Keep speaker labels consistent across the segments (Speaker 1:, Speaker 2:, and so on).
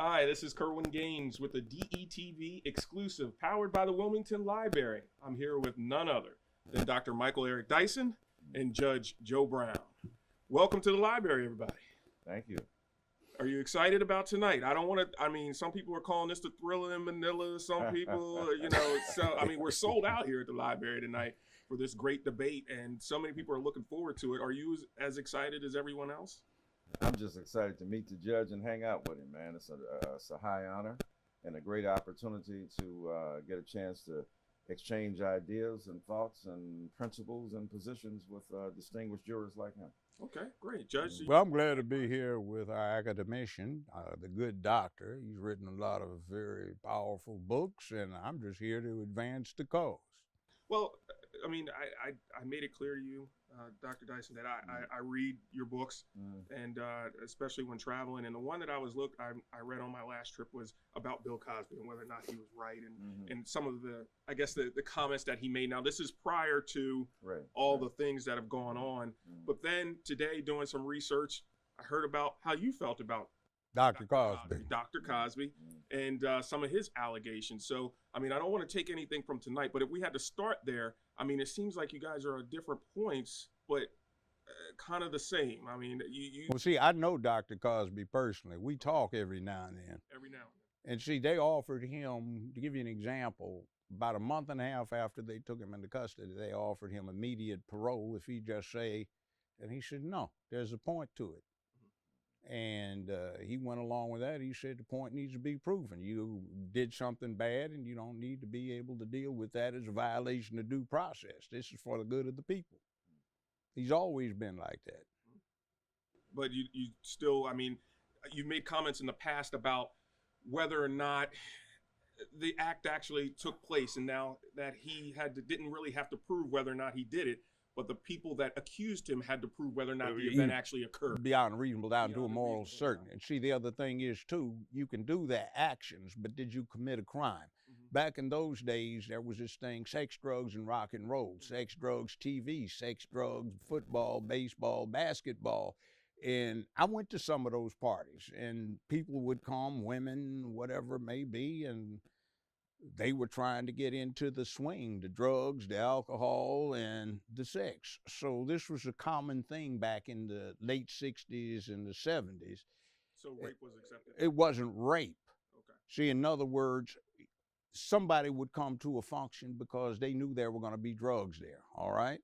Speaker 1: Hi, this is Kerwin Gaines with the DETV exclusive powered by the Wilmington Library. I'm here with none other than Dr. Michael Eric Dyson and Judge Joe Brown. Welcome to the library, everybody.
Speaker 2: Thank you.
Speaker 1: Are you excited about tonight? I don't want to, some people are calling this the Thriller in Manila. Some people, we're sold out here at the library tonight for this great debate, and so many people are looking forward to it. Are you as excited as everyone else?
Speaker 2: I'm just excited to meet the judge and hang out with him, man. It's a high honor and a great opportunity to get a chance to exchange ideas and thoughts and principles and positions with distinguished jurors like him.
Speaker 1: Okay, great. Judge?
Speaker 3: Well, I'm glad to be here with our academician, the good doctor. He's written a lot of very powerful books, and I'm just here to advance the cause.
Speaker 1: Well, I made it clear to you, Dr. Dyson, that I read your books, and especially when traveling. And the one that I read on my last trip was about Bill Cosby and whether or not he was right, and some of the comments that he made. Now, this is prior to all the things that have gone on. But then today, doing some research, I heard about how you felt about
Speaker 3: Dr. Cosby.
Speaker 1: Dr. Cosby, and some of his allegations. So, I don't want to take anything from tonight, but if we had to start there, it seems like you guys are at different points, but kind of the same.
Speaker 3: Well, see, I know Dr. Cosby personally. We talk every now and then.
Speaker 1: Every now and then.
Speaker 3: And see, they offered him, to give you an example, about a month and a half after they took him into custody, they offered him immediate parole if he just say, and he said, no, there's a point to it. And he went along with that. He said the point needs to be proven. You did something bad, and you don't need to be able to deal with that as a violation of due process. This is for the good of the people. He's always been like that.
Speaker 1: But you still, you made comments in the past about whether or not the act actually took place, and now that he didn't really have to prove whether or not he did it, but the people that accused him had to prove whether or not the event actually occurred.
Speaker 3: Beyond reasonable doubt, to a moral certainty. And see, the other thing is, too, you can do their actions, but did you commit a crime? Back in those days, there was this thing, sex, drugs, and rock and roll. Sex, drugs, TV, sex, drugs, football, baseball, basketball. And I went to some of those parties, and people would come, women, whatever it may be, and they were trying to get into the swing, the drugs, the alcohol, and the sex. So this was a common thing back in the late 60s and the 70s.
Speaker 1: So rape was accepted?
Speaker 3: It wasn't rape.
Speaker 1: Okay.
Speaker 3: See, in other words, somebody would come to a function because they knew there were going to be drugs there, all right?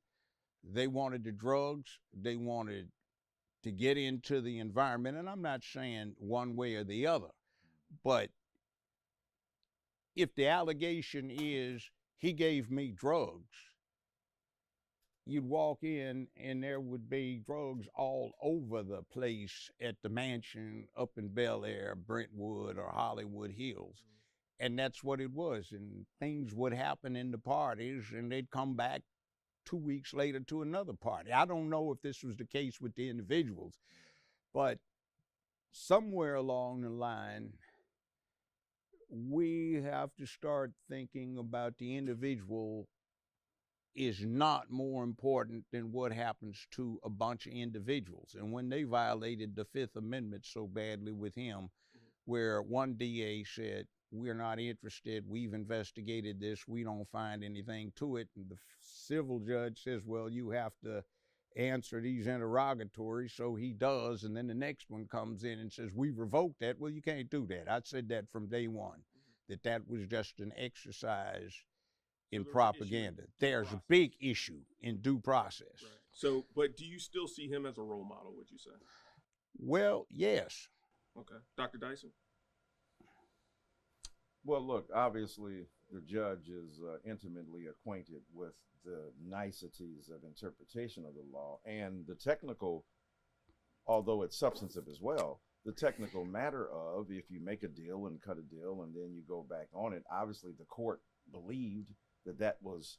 Speaker 3: They wanted the drugs. They wanted to get into the environment. And I'm not saying one way or the other, but if the allegation is he gave me drugs, you'd walk in and there would be drugs all over the place at the mansion up in Bel Air, Brentwood, or Hollywood Hills. And that's what it was. And things would happen in the parties, and they'd come back 2 weeks later to another party. I don't know if this was the case with the individuals, but somewhere along the line, we have to start thinking about the individual is not more important than what happens to a bunch of individuals. And when they violated the Fifth Amendment so badly with him, where one DA said, we're not interested, we've investigated this, we don't find anything to it, and the civil judge says, well, you have to answer these interrogatories, so he does, and then the next one comes in and says, we revoked that. Well, you can't do that. I said that from day one, that was just an exercise in propaganda. There's a big issue in due process.
Speaker 1: Right. So, but do you still see him as a role model, would you say?
Speaker 3: Well, yes.
Speaker 1: Okay. Dr. Dyson?
Speaker 2: Well, look, obviously the judge is intimately acquainted with the niceties of interpretation of the law and the technical, although it's substantive as well, the technical matter of if you make a deal and cut a deal and then you go back on it, obviously the court believed that that was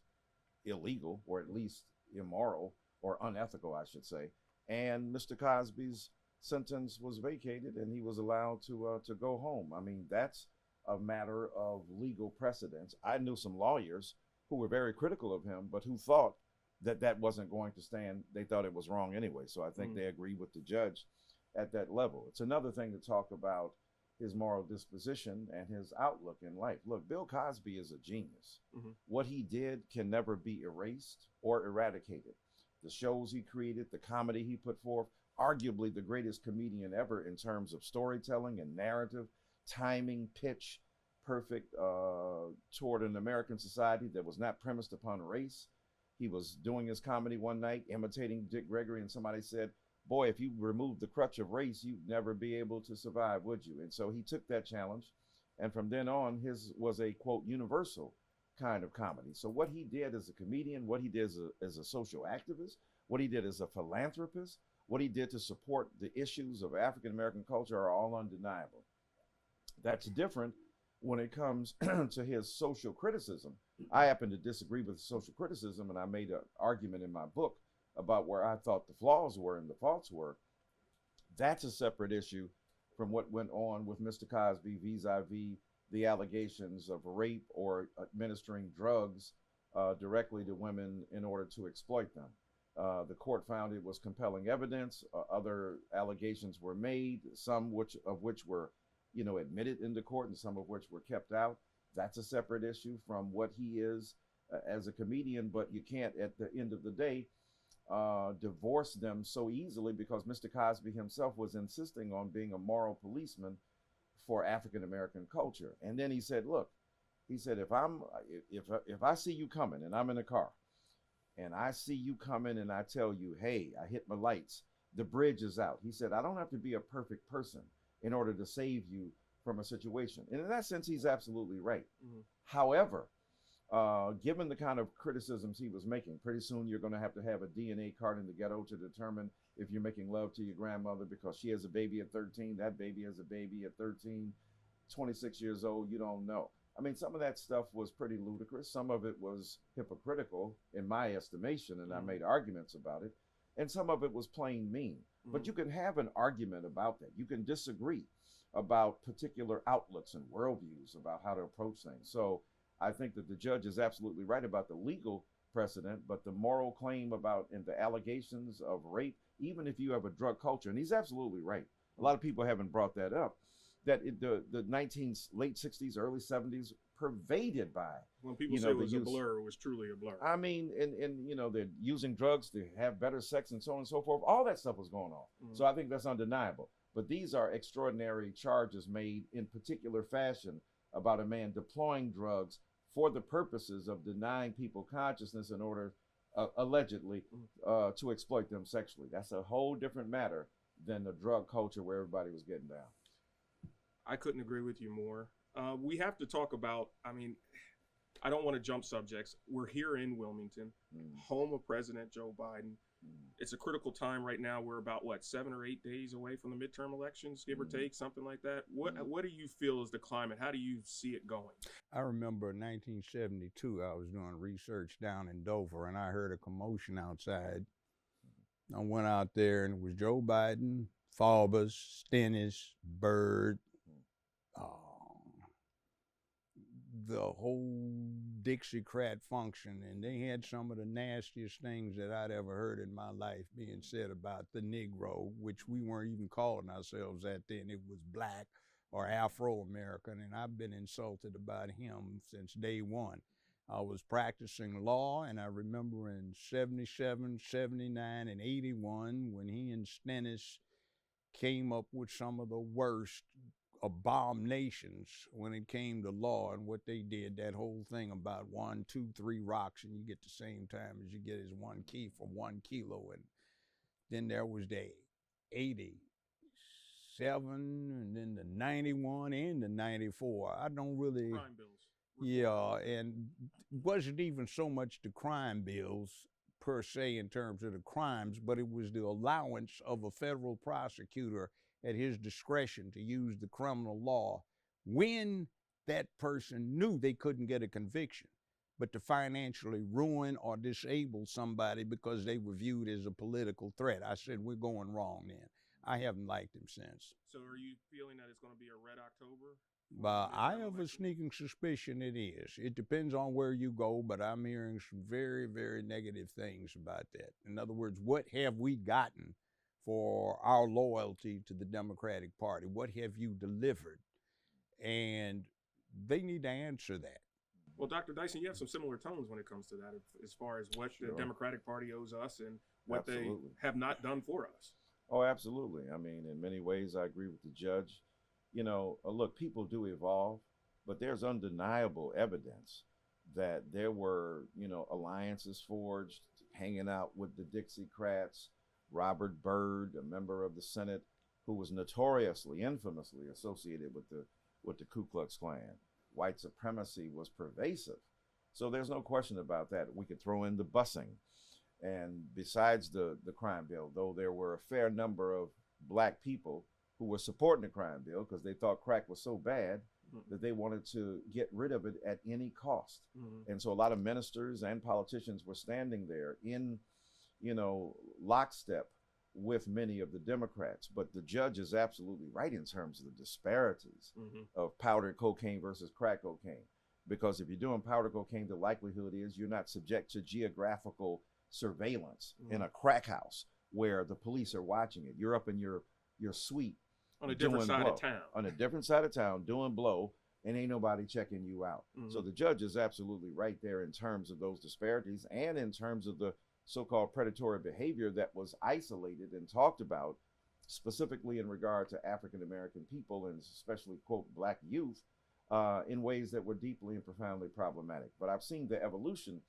Speaker 2: illegal or at least immoral or unethical, I should say. And Mr. Cosby's sentence was vacated and he was allowed to go home. That's a matter of legal precedence. I knew some lawyers who were very critical of him, but who thought that that wasn't going to stand. They thought it was wrong anyway. So I think they agreed with the judge at that level. It's another thing to talk about his moral disposition and his outlook in life. Look, Bill Cosby is a genius. What he did can never be erased or eradicated. The shows he created, the comedy he put forth, arguably the greatest comedian ever in terms of storytelling and narrative, timing, pitch, perfect toward an American society that was not premised upon race. He was doing his comedy one night, imitating Dick Gregory, and somebody said, boy, if you remove the crutch of race, you'd never be able to survive, would you? And so he took that challenge. And from then on, his was a, quote, universal kind of comedy. So what he did as a comedian, what he did as a social activist, what he did as a philanthropist, what he did to support the issues of African-American culture are all undeniable. That's different when it comes to his social criticism. I happen to disagree with social criticism, and I made an argument in my book about where I thought the flaws were and the faults were. That's a separate issue from what went on with Mr. Cosby vis-a-vis the allegations of rape or administering drugs directly to women in order to exploit them. The court found it was compelling evidence. Other allegations were made, some of which were, admitted into court and some of which were kept out. That's a separate issue from what he is as a comedian, but you can't, at the end of the day, divorce them so easily, because Mr. Cosby himself was insisting on being a moral policeman for African American culture. And then he said, look, he said, if I see you coming and I'm in a car and I see you coming and I tell you, hey, I hit my lights, the bridge is out. He said, I don't have to be a perfect person in order to save you from a situation. And in that sense, he's absolutely right. However, given the kind of criticisms he was making, pretty soon you're going to have a DNA card in the ghetto to determine if you're making love to your grandmother because she has a baby at 13, that baby has a baby at 13, 26 years old, you don't know. I mean, some of that stuff was pretty ludicrous. Some of it was hypocritical in my estimation, and I made arguments about it. And some of it was plain mean. But you can have an argument about that. You can disagree about particular outlooks and worldviews about how to approach things. So I think that the judge is absolutely right about the legal precedent, but the moral claim about and the allegations of rape, even if you have a drug culture, and he's absolutely right. A lot of people haven't brought that up, that the late 60s, early 70s pervaded by.
Speaker 1: When people say it was a blur, it was truly a blur.
Speaker 2: I mean, and they're using drugs to have better sex and so on and so forth. All that stuff was going on. So I think that's undeniable. But these are extraordinary charges made in particular fashion about a man deploying drugs for the purposes of denying people consciousness in order, allegedly, to exploit them sexually. That's a whole different matter than the drug culture where everybody was getting down.
Speaker 1: I couldn't agree with you more. We have to talk about, I don't want to jump subjects. We're here in Wilmington, home of President Joe Biden. It's a critical time right now. We're about, 7 or 8 days away from the midterm elections, give or take, something like that. What do you feel is the climate? How do you see it going?
Speaker 3: I remember in 1972, I was doing research down in Dover, and I heard a commotion outside. I went out there, and it was Joe Biden, Faubus, Stennis, Byrd, the whole Dixiecrat function, and they had some of the nastiest things that I'd ever heard in my life being said about the Negro, which we weren't even calling ourselves that then. It was black or Afro-American, and I've been insulted about him since day one. I was practicing law, and I remember in 77, 79, and 81 when he and Stennis came up with some of the worst abominations when it came to law and what they did, that whole thing about 1, 2, 3 rocks and you get the same time as you get as 1 key for 1 kilo. And then there was the 87 and then the 91 and the 94. I don't really...
Speaker 1: Crime bills.
Speaker 3: Yeah, and it wasn't even so much the crime bills per se in terms of the crimes, but it was the allowance of a federal prosecutor at his discretion to use the criminal law when that person knew they couldn't get a conviction, but to financially ruin or disable somebody because they were viewed as a political threat. I said, we're going wrong then. I haven't liked him since.
Speaker 1: So are you feeling that it's going to be a red October?
Speaker 3: But I have a sneaking suspicion it is. It depends on where you go, but I'm hearing some very, very negative things about that. In other words, what have we gotten for our loyalty to the Democratic Party? What have you delivered? And they need to answer that.
Speaker 1: Well, Dr. Dyson, you have some similar tones when it comes to that, as far as what the Democratic Party owes us and what they have not done for us.
Speaker 2: Oh, absolutely. I mean, in many ways, I agree with the judge. You know, look, people do evolve, but there's undeniable evidence that there were, alliances forged, hanging out with the Dixiecrats, Robert Byrd, a member of the Senate, who was notoriously, infamously associated with the Ku Klux Klan. White supremacy was pervasive. So there's no question about that. We could throw in the busing. And besides the crime bill, though there were a fair number of black people who were supporting the crime bill because they thought crack was so bad that they wanted to get rid of it at any cost. And so a lot of ministers and politicians were standing there in, lockstep with many of the Democrats. But the judge is absolutely right in terms of the disparities of powdered cocaine versus crack cocaine. Because if you're doing powdered cocaine, the likelihood is you're not subject to geographical surveillance in a crack house where the police are watching it. You're up in your suite
Speaker 1: on a different side of town.
Speaker 2: On a different side of town, doing blow, and ain't nobody checking you out. So the judge is absolutely right there in terms of those disparities and in terms of the so-called predatory behavior that was isolated and talked about specifically in regard to African-American people and especially, quote, black youth in ways that were deeply and profoundly problematic. But I've seen the evolution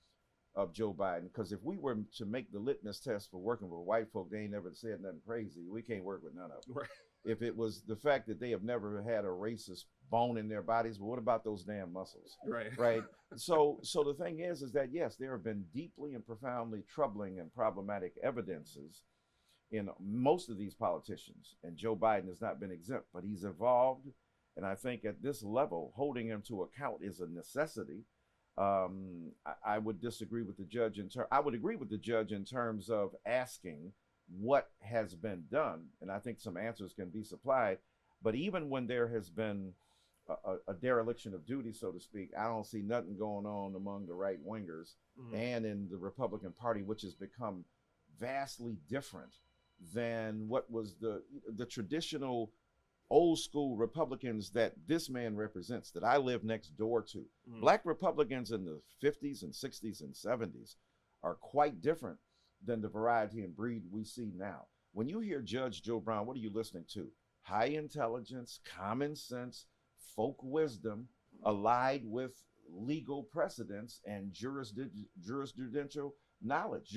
Speaker 2: of Joe Biden, because if we were to make the litmus test for working with white folk, they ain't never said nothing crazy. We can't work with none of them.
Speaker 1: Right.
Speaker 2: If it was the fact that they have never had a racist bone in their bodies, well, what about those damn muscles?
Speaker 1: Right.
Speaker 2: Right. So the thing is that, yes, there have been deeply and profoundly troubling and problematic evidences in most of these politicians, and Joe Biden has not been exempt, but he's evolved. And I think at this level, holding him to account is a necessity. I would disagree with the judge I would agree with the judge in terms of asking what has been done, and I think some answers can be supplied. But even when there has been a dereliction of duty, so to speak, I don't see nothing going on among the right wingers and in the Republican Party, which has become vastly different than what was the traditional old school Republicans that this man represents, that I live next door to. Black Republicans in the 50s and 60s and 70s are quite different than the variety and breed we see now. When you hear Judge Joe Brown, what are you listening to? High intelligence, common sense, folk wisdom, allied with legal precedents and jurisprudential knowledge.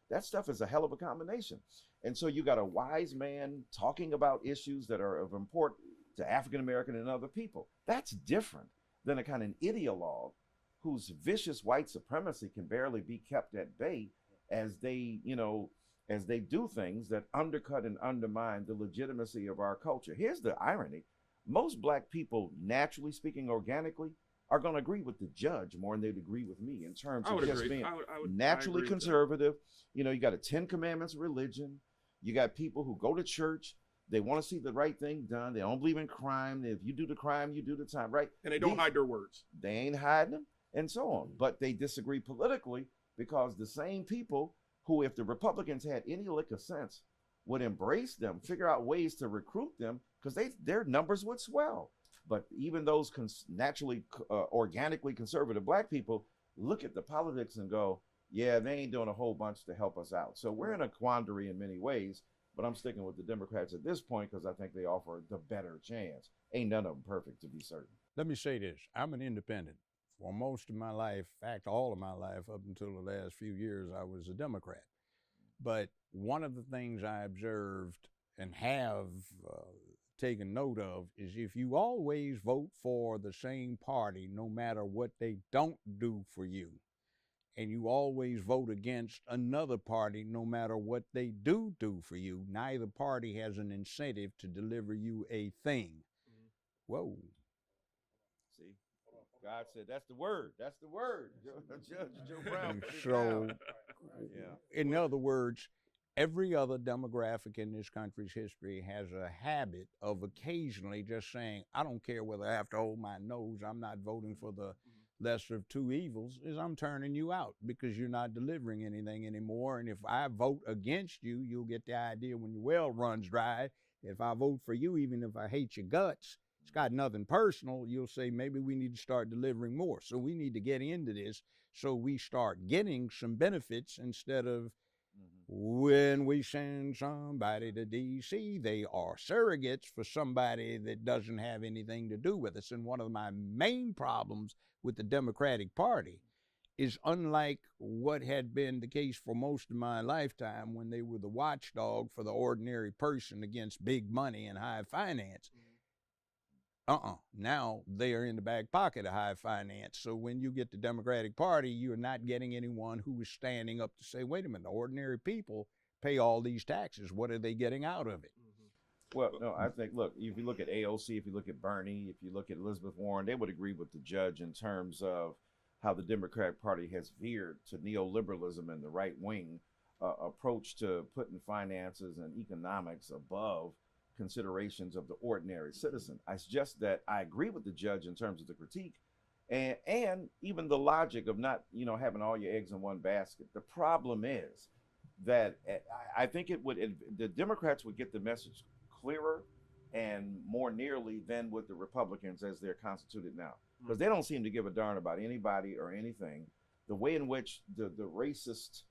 Speaker 2: That stuff is a hell of a combination. And so you got a wise man talking about issues that are of import to African American and other people. That's different than a kind of ideologue whose vicious white supremacy can barely be kept at bay as they do things that undercut and undermine the legitimacy of our culture. Here's the irony. Most black people, naturally speaking, organically, are going to agree with the judge more than they'd agree with me in terms of just being naturally conservative. You got a 10 Commandments religion. You got people who go to church. They want to see the right thing done. They don't believe in crime. If you do the crime, you do the time, right?
Speaker 1: And they don't hide their words.
Speaker 2: They ain't hiding them and so on. But they disagree politically because the same people who, if the Republicans had any lick of sense, would embrace them, figure out ways to recruit them because their numbers would swell. But even those naturally, organically conservative black people look at the politics and go, yeah, they ain't doing a whole bunch to help us out. So we're in a quandary in many ways, but I'm sticking with the Democrats at this point because I think they offer the better chance. Ain't none of them perfect, to be certain.
Speaker 3: Let me say this. I'm an independent. For most of my life, in fact, all of my life, up until the last few years, I was a Democrat. But one of the things I observed and have taken note of is if you always vote for the same party, no matter what they don't do for you, and you always vote against another party no matter what they do for you, neither party has an incentive to deliver you a thing. Whoa.
Speaker 2: See, God said, that's the word. That's the word. Judge Joe Brown.
Speaker 3: So, in other words, every other demographic in this country's history has a habit of occasionally just saying, I don't care whether I have to hold my nose, I'm not voting for the lesser of two evils, is I'm turning you out because you're not delivering anything anymore. And if I vote against you, you'll get the idea when your well runs dry. If I vote for you, even if I hate your guts, It's got nothing personal. You'll say maybe we need to start delivering more. So we need to get into this so we start getting some benefits instead of when we send somebody to D.C., they are surrogates for somebody that doesn't have anything to do with us. And one of my main problems with the Democratic Party is, unlike what had been the case for most of my lifetime when they were the watchdog for the ordinary person against big money and high finance, now they are in the back pocket of high finance. So when you get the Democratic Party, you're not getting anyone who is standing up to say, wait a minute, the ordinary people pay all these taxes. What are they getting out of it?
Speaker 2: Well, no, I think, look, if you look at AOC, if you look at Bernie, if you look at Elizabeth Warren, they would agree with the judge in terms of how the Democratic Party has veered to neoliberalism and the right wing approach to putting finances and economics above considerations of the ordinary citizen. I suggest that I agree with the judge in terms of the critique and even the logic of not, having all your eggs in one basket. The problem is that I think the Democrats would get the message clearer and more nearly than with the Republicans as they're constituted now, because they don't seem to give a darn about anybody or anything. The way in which the racist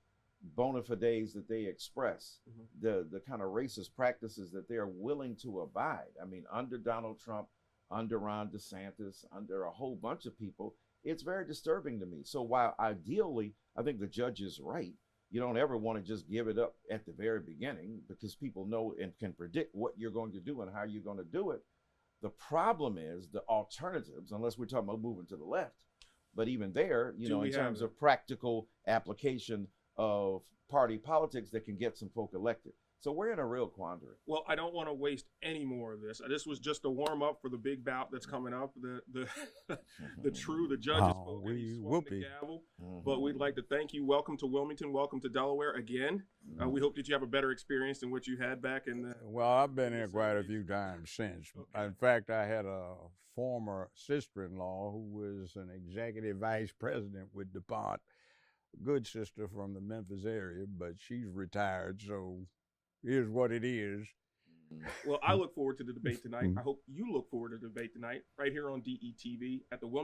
Speaker 2: bona fides that they express, the kind of racist practices that they're willing to abide. I mean, under Donald Trump, under Ron DeSantis, under a whole bunch of people, it's very disturbing to me. So while ideally, I think the judge is right, you don't ever want to just give it up at the very beginning, because people know and can predict what you're going to do and how you're going to do it. The problem is the alternatives, unless we're talking about moving to the left. But even there, in terms of practical application of party politics that can get some folk elected. So we're in a real quandary.
Speaker 1: Well, I don't want to waste any more of this. This was just a warm up for the big bout that's coming up. The judge has spoken. He swung the gavel. But we'd like to thank you. Welcome to Wilmington. Welcome to Delaware again. We hope that you have a better experience than what you had back in the.
Speaker 3: Well, I've been here quite a few times since. Okay. In fact, I had a former sister-in-law who was an executive vice president with DuPont. Good sister from the Memphis area, but she's retired, so here's what it is.
Speaker 1: Well, I look forward to the debate tonight. I hope you look forward to the debate tonight right here on DETV at the Wilmington